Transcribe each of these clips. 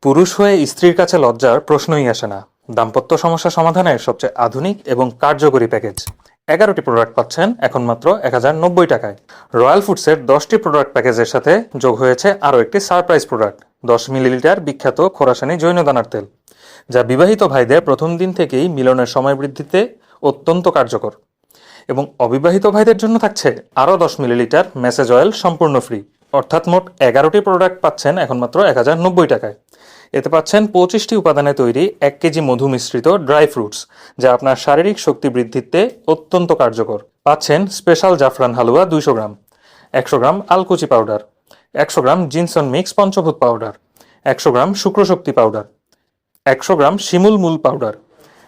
পুরুষ হয়ে স্ত্রীর কাছে লজ্জার প্রশ্নই আসে না। দাম্পত্য সমস্যা সমাধানের সবচেয়ে আধুনিক এবং কার্যকরী প্যাকেজ। 11টি প্রোডাক্ট পাচ্ছেন এখন মাত্র 1090 টাকায়। রয়্যাল ফুডসের 10টি প্রোডাক্ট প্যাকেজের সাথে যোগ হয়েছে আরও একটি সারপ্রাইজ প্রোডাক্ট, 10 মিলিলিটার বিখ্যাত খোরাসানি জৈনদানার তেল, যা বিবাহিত ভাইদের প্রথম দিন থেকেই মিলনের সময় বৃদ্ধিতে অত্যন্ত কার্যকর। এবং অবিবাহিত ভাইদের জন্য থাকছে আরও 10 মিলিলিটার মেসেজ অয়েল সম্পূর্ণ ফ্রি। অর্থাৎ মোট 11টি প্রোডাক্ট পাচ্ছেন এখন মাত্র 1090 টাকায়। এতে পাচ্ছেন 25টি উপাদানে তৈরি 1 কেজি মধু মিশ্রিত ড্রাই ফ্রুটস, যা আপনার শারীরিক শক্তি বৃদ্ধিতে অত্যন্ত কার্যকর। পাচ্ছেন স্পেশাল জাফরান হালুয়া 200 গ্রাম, 100 গ্রাম আলকুচি পাউডার, 100 গ্রাম জিনসন মিক্স পঞ্চভূত পাউডার, 100 গ্রাম শুক্রশক্তি পাউডার, 100 গ্রাম শিমুল মূল পাউডার,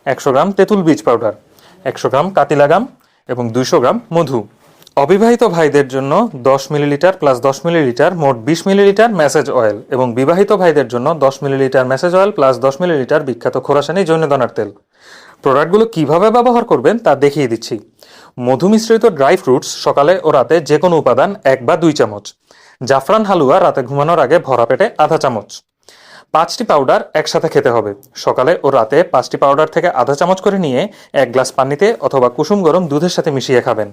100 গ্রাম তেঁতুল বীজ পাউডার, 100 গ্রাম কাতিলাগাম এবং 200 গ্রাম মধু। অবিবাহিত ভাইদের জন্য 10 মিলিলিটার প্লাস 10 মিলিলিটার মোট 20 মিলিলিটার মেসেজ অয়েল এবং বিবাহিত ভাইদের জন্য 10 millilitre message oil plus 10 millilitre বিখ্যাত খোরাসানি জৈনদানার তেল। প্রোডাক্টগুলো কিভাবে ব্যবহার করবেন তা দেখিয়ে দিচ্ছি। মধু মিশ্রিত ড্রাই ফ্রুটস সকালে ও রাতে যে কোনো উপাদান 1 বা 2 চামচ। জাফরান হালুয়া রাতে ঘুমানোর আগে ভরা পেটে আধা চামচ। 5টি পাউডার একসাথে খেতে হবে। সকালে ও রাতে 5টি পাউডার থেকে আধা চামচ করে নিয়ে 1 গ্লাস পানিতে অথবা কুসুম গরম দুধের সাথে মিশিয়ে খাবেন।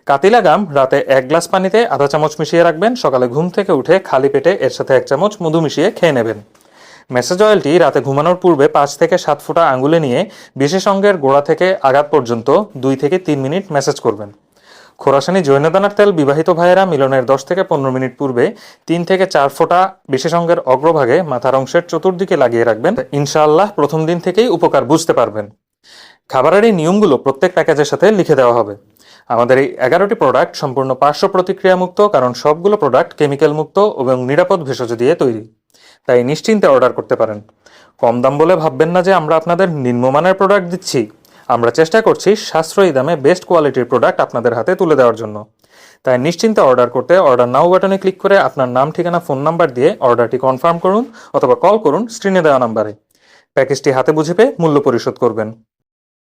কাতিলাগাম রাতে 1 গ্লাস পানিতে আধা চামচ মিশিয়ে রাখবেন। সকালে ঘুম থেকে উঠে খালি পেটে এর সাথে 1 চামচ মধু মিশিয়ে খেয়ে নেবেন। মেসেজ অয়েলটি রাতে ঘুমানোর পূর্বে 5 থেকে 7 ফোঁটা আঙ্গুলে নিয়ে বিশেষ অঙ্গের গোড়া থেকে আঘাত পর্যন্ত 2 থেকে 3 মিনিট ম্যাসেজ করবেন। খোরাসানি জৈনদানার তেল বিবাহিত ভাইয়েরা মিলনের 10 থেকে 15 মিনিট পূর্বে 3 থেকে 4 ফোঁটা বিশেষ অঙ্গের অগ্রভাগে মাথার অংশের চতুর্দিকে লাগিয়ে রাখবেন। ইনশাআল্লাহ প্রথম দিন থেকেই উপকার বুঝতে পারবেন। খাবারের এই নিয়মগুলো প্রত্যেক প্যাকেজের সাথে লিখে দেওয়া হবে। আমাদের এই 11টি প্রোডাক্ট সম্পূর্ণ পার্শ্ব প্রতিক্রিয়া মুক্ত, কারণ সবগুলো প্রোডাক্ট কেমিক্যাল মুক্ত এবং নিরাপদ ভেষজ দিয়ে তৈরি। তাই নিশ্চিন্তে অর্ডার করতে পারেন। কম দাম বলে ভাববেন না যে আমরা আপনাদের নিম্নমানের প্রোডাক্ট দিচ্ছি। আমরা চেষ্টা করছি সাশ্রয়ী দামে বেস্ট কোয়ালিটির প্রোডাক্ট আপনাদের হাতে তুলে দেওয়ার জন্য। তাই নিশ্চিন্তে অর্ডার করতে অর্ডার নাও বাটনে ক্লিক করে আপনার নাম, ঠিকানা, ফোন নাম্বার দিয়ে অর্ডারটি কনফার্ম করুন অথবা কল করুন স্ক্রিনে দেওয়া নাম্বারে। প্যাকেজটি হাতে বুঝে পেয়ে মূল্য পরিশোধ করবেন।